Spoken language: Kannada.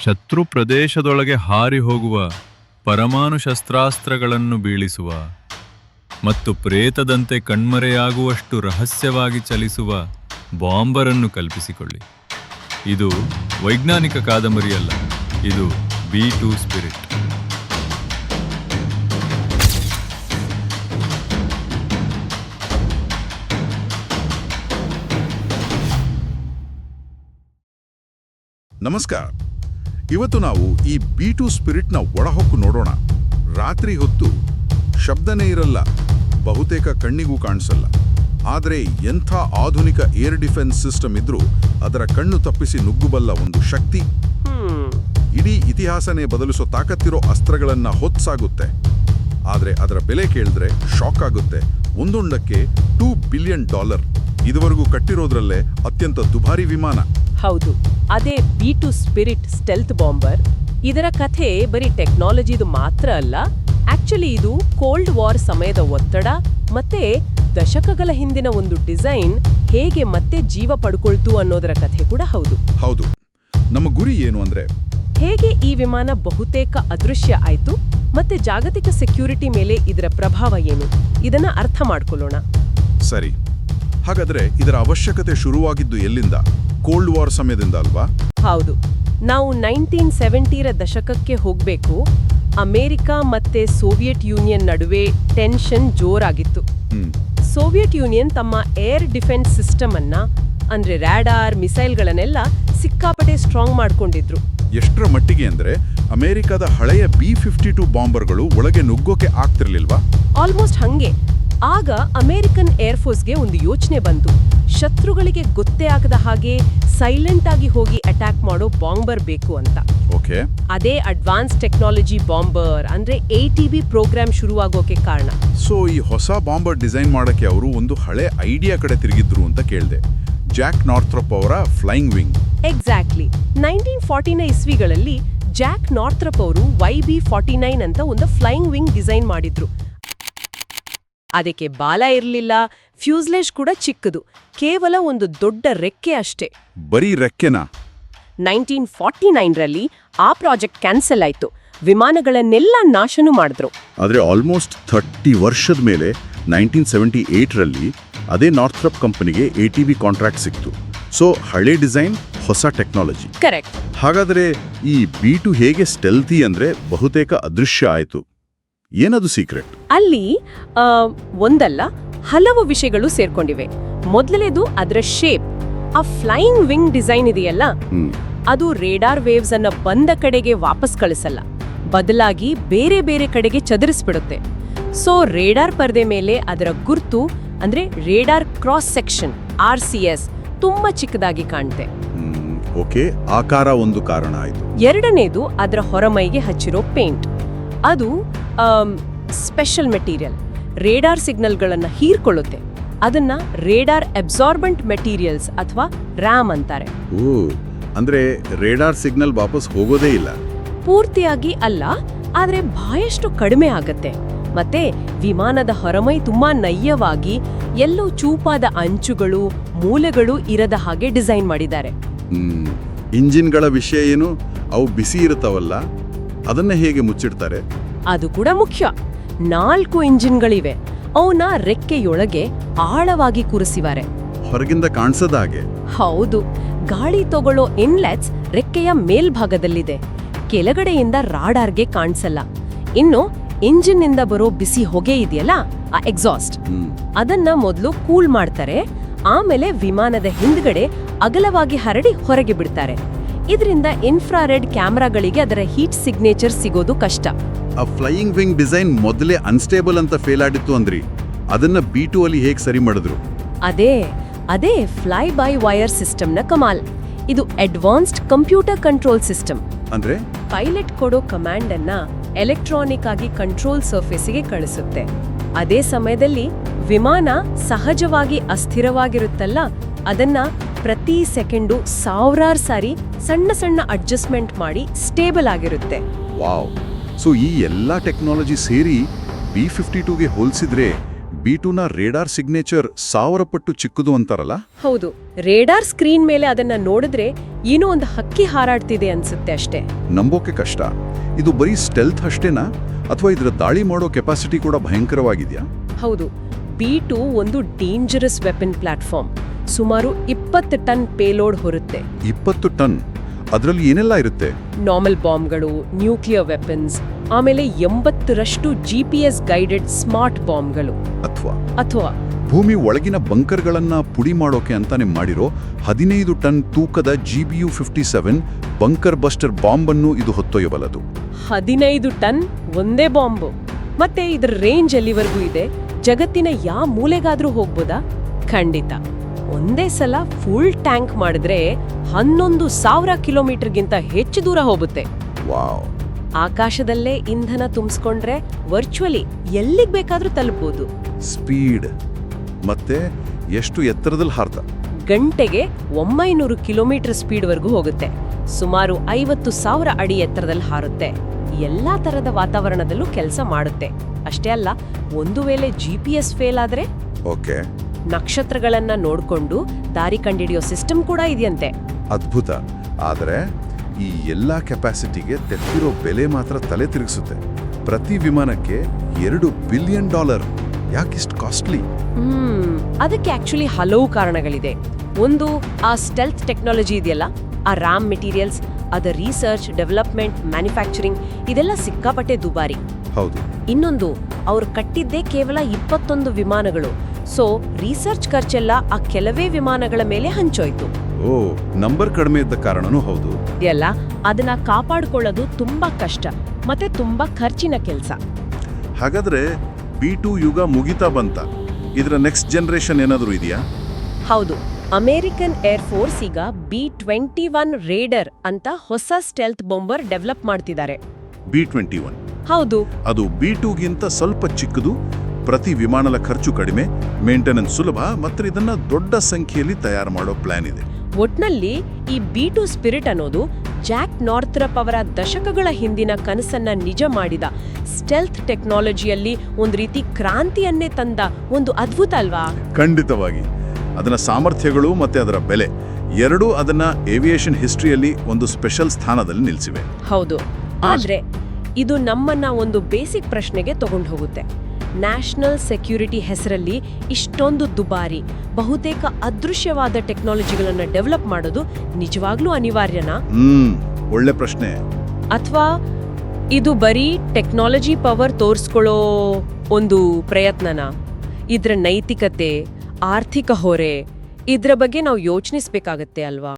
ಶತ್ರು ಪ್ರದೇಶದೊಳಗೆ ಹಾರಿ ಹೋಗುವ ಪರಮಾಣು ಶಸ್ತ್ರಾಸ್ತ್ರಗಳನ್ನು ಬೀಳಿಸುವ ಮತ್ತು ಪ್ರೇತದಂತೆ ಕಣ್ಮರೆಯಾಗುವಷ್ಟು ರಹಸ್ಯವಾಗಿ ಚಲಿಸುವ ಬಾಂಬರನ್ನು ಕಲ್ಪಿಸಿಕೊಳ್ಳಿ. ಇದು ವೈಜ್ಞಾನಿಕ ಕಾದಂಬರಿಯಲ್ಲ, ಇದು B2 ಸ್ಪಿರಿಟ್. ನಮಸ್ಕಾರ. ಇವತ್ತು ನಾವು ಈ B2 ಸ್ಪಿರಿಟ್ನ ಒಳಹೊಕ್ಕು ನೋಡೋಣ. ರಾತ್ರಿ ಹೊತ್ತು ಶಬ್ದನೇ ಇರಲ್ಲ, ಬಹುತೇಕ ಕಣ್ಣಿಗೂ ಕಾಣಿಸಲ್ಲ. ಆದರೆ ಎಂಥ ಆಧುನಿಕ ಏರ್ ಡಿಫೆನ್ಸ್ ಸಿಸ್ಟಮ್ ಇದ್ರೂ ಅದರ ಕಣ್ಣು ತಪ್ಪಿಸಿ ನುಗ್ಗಬಲ್ಲ ಒಂದು ಶಕ್ತಿ, ಇಡೀ ಇತಿಹಾಸನೇ ಬದಲಿಸೋ ತಾಕತ್ತಿರೋ ಅಸ್ತ್ರಗಳನ್ನ ಹೊತ್ಸಾಗುತ್ತೆ. ಆದರೆ ಅದರ ಬೆಲೆ ಕೇಳಿದ್ರೆ ಶಾಕ್ ಆಗುತ್ತೆ. ಒಂದೊಂದಕ್ಕೆ $2 ಬಿಲಿಯನ್. ಇದುವರೆಗೂ ಕಟ್ಟಿರೋದ್ರಲ್ಲೇ ಅತ್ಯಂತ ದುಬಾರಿ ವಿಮಾನ. ಹೌದು, ಅದೇ B2 ಸ್ಪಿರಿಟ್ ಸ್ಟೆಲ್ತ್ ಬಾಂಬರ್. ಇದರ ಕಥೆ ಬರೀ ಟೆಕ್ನಾಲಜಿದು ಮಾತ್ರ ಅಲ್ಲ, ಆಕ್ಚುಲಿ ಇದು ಕೋಲ್ಡ್ ವಾರ್ ಸಮಯದ ಒತ್ತಡ ಮತ್ತೆ ದಶಕಗಳ ಹಿಂದಿನ ಒಂದು ಡಿಸೈನ್ ಹೇಗೆ ಮತ್ತೆ ಜೀವ ಪಡ್ಕೊಳ್ತು ಅನ್ನೋದರ ಕಥೆ ಕೂಡ ಹೌದು. ಹೌದು, ನಮ್ಮ ಗುರಿ ಏನು ಅಂದ್ರೆ ಹೇಗೆ ಈ ವಿಮಾನ ಬಹುತೇಕ ಅದೃಶ್ಯ ಆಯ್ತು ಮತ್ತೆ ಜಾಗತಿಕ ಸೆಕ್ಯೂರಿಟಿ ಮೇಲೆ ಇದರ ಪ್ರಭಾವ ಏನು, ಇದನ್ನ ಅರ್ಥ ಮಾಡ್ಕೊಳ್ಳೋಣ. ಸರಿ, ಹಾಗಾದ್ರೆ ಇದರ ಅವಶ್ಯಕತೆ ಶುರುವಾಗಿದ್ದು ಎಲ್ಲಿಂದ? ಕೋಲ್ಡ್ ವಾರ್ ಸಮಯದಿಂದ ಅಲ್ವಾ? ಹೌದು, ನಾವು 1970ರ ದಶಕಕ್ಕೆ ಹೋಗ್ಬೇಕು. ಅಮೆರಿಕ ಮತ್ತೆ ಸೋವಿಯತ್ ಯೂನಿಯನ್ ನಡುವೆ ಟೆನ್ಷನ್ ಜೋರಾಗಿತ್ತು. ಸೋವಿಯತ್ ಯೂನಿಯನ್ ತಮ್ಮ ಏರ್ ಡಿಫೆನ್ಸ್ ಸಿಸ್ಟಮ್ ಅನ್ನ, ಅಂದ್ರೆ ರ್ಯಾಡಾರ್, ಮಿಸೈಲ್ಗಳನ್ನೆಲ್ಲ ಸಿಕ್ಕಾಪಟ್ಟೆ ಸ್ಟ್ರಾಂಗ್ ಮಾಡ್ಕೊಂಡಿದ್ರು. ಎಷ್ಟರ ಮಟ್ಟಿಗೆ ಅಂದ್ರೆ ಅಮೆರಿಕದ ಹಳೆಯ B-52 ಬಾಂಬರ್ಗಳು ಒಳಗೆ ನುಗ್ಗೋಕೆ ಆಗ್ತಿರ್ಲಿಲ್ವಾ? ಆಲ್ಮೋಸ್ಟ್ ಹಂಗೆ. ಆಗ ಅಮೆರಿಕನ್ ಏರ್ಫೋರ್ಸ್ಗೆ ಒಂದು ಯೋಚನೆ ಬಂತು, ಶತ್ರುಗಳಿಗೆ ಗೊತ್ತೇ ಆಗದ ಹಾಗೆ ಸೈಲೆಂಟ್ ಆಗಿ ಹೋಗಿ ಅಟ್ಯಾಕ್ ಮಾಡೋ ಬಾಂಬರ್ ಬೇಕು ಅಂತ. ಓಕೆ, ಅದೇ ಅಡ್ವಾನ್ಸ್ ಟೆಕ್ನಾಲಜಿ ಬಾಂಬರ್ ಅಂದ್ರೆ ATB ಪ್ರೋಗ್ರಾಮ್ ಶುರುವಾಗೋಕೆ ಕಾರಣ. ಸೊ ಈ ಹೊಸ ಬಾಂಬರ್ ಡಿಸೈನ್ ಮಾಡಕ್ಕೆ ಅವರು ಒಂದು ಹಳೆ ಐಡಿಯಾ ಕಡೆ ತಿರುಗಿದ್ರು ಅಂತ ಕೇಳಿದೆ. ಜಾಕ್ ನಾರ್ಥ್ರಪ್ ಅವರ ಫ್ಲೈಯಿಂಗ್ ವಿಂಗ್. ಎಕ್ಸಾಕ್ಟ್ಲಿ. 1940ನ ಇಸ್ವಿಗಳಲ್ಲಿ ಜಾಕ್ ನಾರ್ಥ್ರಪ್ ಅವರು YB-49 ಅಂತ ಒಂದು ಫ್ಲೈಯಿಂಗ್ ವಿಂಗ್ ಡಿಸೈನ್ ಮಾಡಿದ್ರು. ಅದಕ್ಕೆ ಬಾಲ ಇರಲಿಲ್ಲ, ಫ್ಯೂಸ್ಲೇಜ್ ಕೂಡ ಚಿಕ್ಕದು, ಕೇವಲ ಒಂದು ದೊಡ್ಡ ರೆಕ್ಕೆ ಅಷ್ಟೇ. ಬರೀ ರೆಕ್ಕೆನಾ? 1949ರಲ್ಲಿ ಆ ಪ್ರಾಜೆಕ್ಟ್ ಕ್ಯಾನ್ಸಲ್ ಆಯ್ತು. ವಿಮಾನಗಳನ್ನೆಲ್ಲ ನಾಶನೂ ಮಾಡಿದ್ರು. ಆದರೆ ಆಲ್ಮೋಸ್ಟ್ 30 ವರ್ಷದ ಮೇಲೆ 1978ರಲ್ಲಿ ಅದೇ ನಾರ್ಥ್ರಪ್ ಕಂಪನಿಗೆ ATB ಕಾಂಟ್ರಾಕ್ಟ್ ಸಿಕ್ತು. ಸೊ ಹಳೆ ಡಿಸೈನ್, ಹೊಸ ಟೆಕ್ನಾಲಜಿ. ಕರೆಕ್ಟ್. ಹಾಗಾದರೆ ಈ B2 ಹೇಗೆ ಸ್ಟೆಲ್ತಿ ಅಂದ್ರೆ ಬಹುತೇಕ ಅದೃಶ್ಯ ಆಯಿತು? ಏನದು ಸೀಕ್ರೆಟ್? ಅಲ್ಲಿ ಒಂದಲ್ಲ ಹಲವು ವಿಷಯಗಳು ಸೇರ್ಕೊಂಡಿವೆ. ಮೊದಲನೇದು ಅದರ ಶೇಪ್. ಆ ಫ್ಲೈಯಿಂಗ್ ವಿಂಗ್ ಡಿಸೈನ್ ಇದೆಯಲ್ಲ, ಅದು ರೇಡಾರ್ ವೇವ್ಸ್ ಅನ್ನ ಬಂದ ಕಡೆಗೆ ವಾಪಸ್ ಕಳಿಸಲ್ಲ, ಬದಲಾಗಿ ಬೇರೆ ಬೇರೆ ಕಡೆಗೆ ಚದುರಿಸ್ಬಿಡುತ್ತೆ. ಸೊ ರೇಡಾರ್ ಪರದೆ ಮೇಲೆ ಅದರ ಗುರ್ತು ಅಂದ್ರೆ ರೇಡಾರ್ ಕ್ರಾಸ್ ಸೆಕ್ಷನ್ RCS ತುಂಬಾ ಚಿಕ್ಕದಾಗಿ ಕಾಣುತ್ತೆ. ಓಕೆ, ಆಕಾರ ಒಂದು ಕಾರಣ ಆಯ್ತು. ಎರಡನೇದು ಅದರ ಹೊರಮೈಗೆ ಹಚ್ಚಿರೋ ಪೇಂಟ್. ಅದು ಸ್ಪೆಷಲ್ ಮೆಟೀರಿಯಲ್, ರೇಡಾರ್ ಸಿಗ್ನಲ್ಗಳನ್ನ ಹೀರ್ಕೊಳ್ಳುತ್ತೆ. ಅದನ್ನ ರೇಡಾರ್ ಅಬ್ಸಾರ್ಬೆಂಟ್ ಮೆಟೀರಿಯಲ್ಸ್ ಅಥವಾ RAM ಅಂತಾರೆ. ಓ, ಅಂದ್ರೆ ರೇಡಾರ್ ಸಿಗ್ನಲ್ ವಾಪಸ್ ಹೋಗೋದೇ ಇಲ್ಲ? ಪೂರ್ತಿಯಾಗಿ ಅಲ್ಲ, ಆದ್ರೆ ಬಹಳಷ್ಟು ಕಡಿಮೆ ಆಗತ್ತೆ. ಮತ್ತೆ ವಿಮಾನದ ಹೊರಮೈ ತುಂಬಾ ನಯ್ಯವಾಗಿ, ಎಲ್ಲೋ ಚೂಪಾದ ಅಂಚುಗಳು, ಮೂಲೆಗಳು ಇರದ ಹಾಗೆ ಡಿಸೈನ್ ಮಾಡಿದ್ದಾರೆ. ಇಂಜಿನ್ಗಳ ವಿಷಯ ಏನು? ಅವು ಬಿಸಿ ಇರುತ್ತವಲ್ಲ, ಅದನ್ನ ಹೇಗೆ ಮುಚ್ಚಿಡ್ತಾರೆ? ಅದು ಕೂಡ ಮುಖ್ಯ. 4 ಇಂಜಿನ್ಗಳಿವೆ. ಅವನ್ನ ರೆಕ್ಕೆಯೊಳಗೆ ಆಳವಾಗಿ ಕೂರಿಸಿದ್ದಾರೆ, ಹೊರಗಿಂದ ಕಾಣಿಸದ ಹಾಗೆ. ಹೌದು, ಗಾಳಿ ತಗೊಳ್ಳೋ ಇನ್ಲೆಟ್ಸ್ ರೆಕ್ಕೆಯ ಮೇಲ್ಭಾಗದಲ್ಲಿದೆ. ಕೆಳಗಡೆಯಿಂದ ರಾಡಾರ್ಗೆ ಕಾಣಿಸಲ್ಲ. ಇನ್ನು ಇಂಜಿನ್ನಿಂದ ಬರೋ ಬಿಸಿ ಹೊಗೆ ಇದೆಯಲ್ಲ, ಆ ಎಕ್ಸಾಸ್ಟ್, ಅದನ್ನ ಮೊದಲು ಕೂಲ್ ಮಾಡ್ತಾರೆ. ಆಮೇಲೆ ವಿಮಾನದ ಹಿಂದ್ಗಡೆ ಅಗಲವಾಗಿ ಹರಡಿ ಹೊರಗೆ ಬಿಡ್ತಾರೆ. ಇದರಿಂದ ಇನ್ಫ್ರಾರೆಡ್ ಕ್ಯಾಮೆರಾಗಳಿಗೆ ಅದರ ಹೀಟ್ ಸಿಗ್ನೇಚರ್ ಸಿಗೋದು ಕಷ್ಟ. ಆ ಫ್ಲೈಯಿಂಗ್ ವಿಂಗ್ ಡಿಸೈನ್ ಮೊದಲೇ ಅನ್ಸ್ಟೇಬಲ್ ಅಂತ ಫೇಲ್ ಆಗಿತ್ತು ಅಂದ್ರಿ, ಅದನ್ನ B2 ಅಲ್ಲಿ ಹೇಗೆ ಸರಿ ಮಾಡಿದ್ರು? ಅದೇ ಫ್ಲೈ ಬೈ ವೈರ್ ಸಿಸ್ಟಮ್ನ ಕಮಾಲ್. ಇದು ಅಡ್ವಾನ್ಸ್ಡ್ ಕಂಪ್ಯೂಟರ್ ಕಂಟ್ರೋಲ್ ಸಿಸ್ಟಮ್. ಅಂದ್ರೆ ಪೈಲಟ್ ಕೊಡೋ ಕಮಾಂಡ್ ಅನ್ನ ಎಲೆಕ್ಟ್ರಾನಿಕ್ ಆಗಿ ಕಂಟ್ರೋಲ್ ಸರ್ಫೇಸ್ಗೆ ಕಳಿಸುತ್ತೆ. ಅದೇ ಸಮಯದಲ್ಲಿ ವಿಮಾನ ಸಹಜವಾಗಿ ಅಸ್ಥಿರವಾಗಿರುತ್ತಲ್ಲ, ಅದನ್ನ ಪ್ರತಿ ಸೆಕೆಂಡು 1000 ಸಾರಿ ಸಣ್ಣ ಸಣ್ಣ ಅಡ್ಜಸ್ಟ್ಮೆಂಟ್ ಮಾಡಿ ಸ್ಟೇಬಲ್ ಆಗಿರುತ್ತೆ. ವಾವ್! ಸೊ ಈ ಎಲ್ಲ ಟೆಕ್ನಾಲಜಿ ಸೇರಿ B-52ಗೆ ಹೋಲಿಸಿದ್ರೆ B2ನ ರೇಡಾರ್ ಸಿಗ್ನೇಚರ್ 1000 ಪಟ್ಟು ಚಿಕ್ಕದು ಅಂತಾರಲ್ಲ? ಹೌದು, ರೇಡಾರ್ ಸ್ಕ್ರೀನ್ ಮೇಲೆ ಅದನ್ನ ನೋಡಿದ್ರೆ ಏನೋ ಒಂದು ಹಕ್ಕಿ ಹಾರಾಡ್ತಿದೆ ಅನ್ಸುತ್ತೆ ಅಷ್ಟೇ. ನಂಬೋಕೆ ಕಷ್ಟ. ಇದು ಬರೀ ಸ್ಟೆಲ್ತ್ ಅಷ್ಟೇನಾ ಅಥವಾ ಇದರ ದಾಳಿ ಮಾಡೋ ಕೆಪಾಸಿಟಿ ಕೂಡ ಭಯಂಕರವಾಗಿದೆಯಾ? ಹೌದು, B2 ಒಂದು ಡೇಂಜರಸ್ ವೆಪನ್ ಪ್ಲಾಟ್ಫಾರ್ಮ್. ಸುಮಾರು 20 ಟನ್ ಪೇಲೋಡ್ ಹೊರುತ್ತೆ. 20 ಟನ್? ಅದರಲ್ಲಿ ಏನೆಲ್ಲ ಇರುತ್ತೆ? ನಾರ್ಮಲ್ ಬಾಂಬ್ಗಳು, ನ್ಯೂಕ್ಲಿಯರ್ ವೆಪನ್ಸ್, ಆಮೇಲೆ 80ರಷ್ಟು GPS ಗೈಡೆಡ್ ಸ್ಮಾರ್ಟ್ ಬಾಂಬ್ಗಳು. ಅಥವಾ ಭೂಮಿ ಒಳಗಿನ ಬಂಕರ್ಗಳನ್ನ ಪುಡಿ ಮಾಡೋಕೆ ಅಂತಾನೆ ಮಾಡಿರೋ 15 ಟನ್ ತೂಕದ GBU-57 ಬಂಕರ್ ಬಸ್ಟರ್ ಬಾಂಬನ್ನು ಇದು ಹೊತ್ತೊಯ್ಯಬಲ್ಲದು. 15 ಟನ್ ಒಂದೇ ಬಾಂಬು. ಮತ್ತೆ ಇದರ ರೇಂಜ್ ಎಲ್ಲಿವರೆಗೂ ಇದೆ? ಜಗತ್ತಿನ ಯಾವ ಮೂಲೆಗಾದ್ರೂ ಹೋಗ್ಬೋದಾ? ಖಂಡಿತ. ಒಂದೇ ಸಲ ಫುಲ್ ಟ್ಯಾಂಕ್ ಮಾಡಿದ್ರೆ 11,000 ಕಿಲೋಮೀಟರ್ಗಿಂತ ಹೆಚ್ಚು ದೂರ ಹೋಗುತ್ತೆ. ವಾವ್! ಆಕಾಶದಲ್ಲೇ ಇಂಧನ ತುಂಬಿಸ್ಕೊಂಡ್ರೆ ವರ್ಚುವಲಿ ಎಲ್ಲಿಗೆ ಬೇಕಾದ್ರೂ ತಲುಪಬಹುದು. ಸ್ಪೀಡ್ ಮತ್ತೆ ಎಷ್ಟು ಎತ್ತರದಲ್ಲಿ ಹಾರ್ತ? ಗಂಟೆಗೆ 900 ಕಿಲೋಮೀಟರ್ ಸ್ಪೀಡ್ವರೆಗೂ ಹೋಗುತ್ತೆ. ಸುಮಾರು 50,000 ಅಡಿ ಎತ್ತರದಲ್ಲಿ ಹಾರುತ್ತೆ. ಎಲ್ಲಾ ತರದ ವಾತಾವರಣದಲ್ಲೂ ಕೆಲಸ ಮಾಡುತ್ತೆ. ಅಷ್ಟೇ ಅಲ್ಲ, ಒಂದು ವೇಳೆ GPS ಫೇಲ್ ಆದ್ರೆ ಓಕೆ, ನಕ್ಷತ್ರಗಳನ್ನ ನೋಡ್ಕೊಂಡು ದಾರಿ ಕಂಡಿಡಿಯೋ ಸಿಸ್ಟಮ್ ಕೂಡ ಇದೆಯಂತೆ. ಅದ್ಭುತ. ಆದರೆ ಈ ಎಲ್ಲಾ ಕೆಪಾಸಿಟಿಗೆ ತೆತ್ತಿರೋ ಬೆಲೆ ಮಾತ್ರ ತಲೆ ತಿರುಗಿಸುತ್ತೆ. ಪ್ರತಿ ವಿಮಾನಕ್ಕೆ $2 ಬಿಲಿಯನ್. ಯಾಕಿಷ್ಟು ಕಾಸ್ಟ್ಲಿ? ಅದಕ್ಕೆ ಆಕ್ಚುಲಿ ಹಲವು ಕಾರಣಗಳಿದೆ. ಒಂದು, ಆ ಸ್ಟೆಲ್ತ್ ಟೆಕ್ನಾಲಜಿ ಇದೆಯಲ್ಲ, ಆ ರಾಮ್ ಮೆಟೀರಿಯಲ್ಸ್, ಅದರ ರಿಸರ್ಚ್, ಡೆವಲಪ್ಮೆಂಟ್, ಮ್ಯಾನುಫ್ಯಾಕ್ಚರಿಂಗ್ ಇದೆಲ್ಲ ಸಿಕ್ಕಾಪಟ್ಟೆ ದುಬಾರಿ. ಹೌದು. ಇನ್ನೊಂದು, ಅವ್ರು ಕಟ್ಟಿದ್ದೇ ಕೇವಲ 21 ವಿಮಾನಗಳು. ಸೊ ರಿಸರ್ಚ್ ಖರ್ಚೆಲ್ಲ ಆ ಕೆಲವೇ ವಿಮಾನಗಳ ಮೇಲೆ ಹಂಚೋಯ್ತು. ಓ, ನಂಬರ್ ಕಡಿಮೆ ಇದ್ದ ಕಾರಣನೂ ಹೌದು. ಇದೆಲ್ಲ ಅದನ್ನ ಕಾಪಾಡ್ಕೊಳ್ಳೋದು ತುಂಬಾ ಕಷ್ಟ ಮತ್ತೆ ತುಂಬಾ ಖರ್ಚಿನ ಕೆಲಸ. ಹಾಗಾದ್ರೆ B2 ಯುಗ ಮುಗಿತಾ ಬಂತ? ಇದರ ನೆಕ್ಸ್ಟ್ ಜನರೇಷನ್ ಏನಾದರೂ ಇದೆಯಾ? ಹೌದು, ಅಮೆರಿಕನ್ ಏರ್ ಫೋರ್ಸ್ ಈಗ B-21 ರೇಡರ್ ಅಂತ ಹೊಸ ಸ್ಟೆಲ್ತ್ ಬಾಂಬರ್ ಡೆವಲಪ್ ಮಾಡ್ತಿದ್ದಾರೆ. B-21? ಹೌದು. ಅದು B2ಗಿಂತ ಸ್ವಲ್ಪ ಚಿಕ್ಕದು, ಪ್ರತಿ ವಿಮಾನದ ಖರ್ಚು ಕಡಿಮೆ, ಮೇಂಟೆನೆನ್ಸ್ ಸುಲಭ, ಮತ್ತು ಇದನ್ನ ದೊಡ್ಡ ಸಂಖ್ಯೆಯಲ್ಲಿ ತಯಾರು ಮಾಡೋ ಪ್ಲಾನ್ ಇದೆ. ಒಟ್ನಲ್ಲಿ ಈ B2 ಸ್ಪಿರಿಟ್ ಅನ್ನೋದು ಜಾಕ್ ನಾರ್ಥ್ರಪ್ ಅವರ ದಶಕಗಳ ಹಿಂದಿನ ಕನಸನ್ನ ನಿಜ ಮಾಡಿದ ಸ್ಟೆಲ್ತ್ ಟೆಕ್ನಾಲಜಿಯಲ್ಲಿ ಒಂದು ರೀತಿ ಕ್ರಾಂತಿಯನ್ನೇ ತಂದ ಒಂದು ಅದ್ಭುತ ಅಲ್ವಾ? ಖಂಡಿತವಾಗಿ. ಅದನ್ನ ಸಾಮರ್ಥ್ಯಗಳು ಮತ್ತೆ ಅದರ ಬೆಲೆ ಎರಡೂ ಅದನ್ನ ಏವಿಯೇಷನ್ ಹಿಸ್ಟ್ರಿಯಲ್ಲಿ ಒಂದು ಸ್ಪೆಷಲ್ ಸ್ಥಾನದಲ್ಲಿ ನಿಲ್ಲಿಸಿವೆ. ಹೌದು. ಆದ್ರೆ ಇದು ನಮ್ಮನ್ನ ಒಂದು ಬೇಸಿಕ್ ಪ್ರಶ್ನೆಗೆ ತಗೊಂಡು ಹೋಗುತ್ತೆ. ನ್ಯಾಷನಲ್ ಸೆಕ್ಯೂರಿಟಿ ಹೆಸರಲ್ಲಿ ಇಷ್ಟೊಂದು ದುಬಾರಿ, ಬಹುತೇಕ ಅದೃಶ್ಯವಾದ ಟೆಕ್ನಾಲಜಿಗಳನ್ನ ಡೆವಲಪ್ ಮಾಡೋದು ನಿಜವಾಗ್ಲೂ ಅನಿವಾರ್ಯನಾ? ಒಳ್ಳೆ ಪ್ರಶ್ನೆ. ಅಥವಾ ಇದು ಬರೀ ಟೆಕ್ನಾಲಜಿ ಪವರ್ ತೋರಿಸ್ಕೊಳ್ಳೋ ಒಂದು ಪ್ರಯತ್ನನಾ? ಇದ್ರ ನೈತಿಕತೆ, ಆರ್ಥಿಕ ಹೊರೆ, ಇದ್ರ ಬಗ್ಗೆ ನಾವು ಯೋಚಿಸಬೇಕಾಗತ್ತೆ ಅಲ್ವಾ?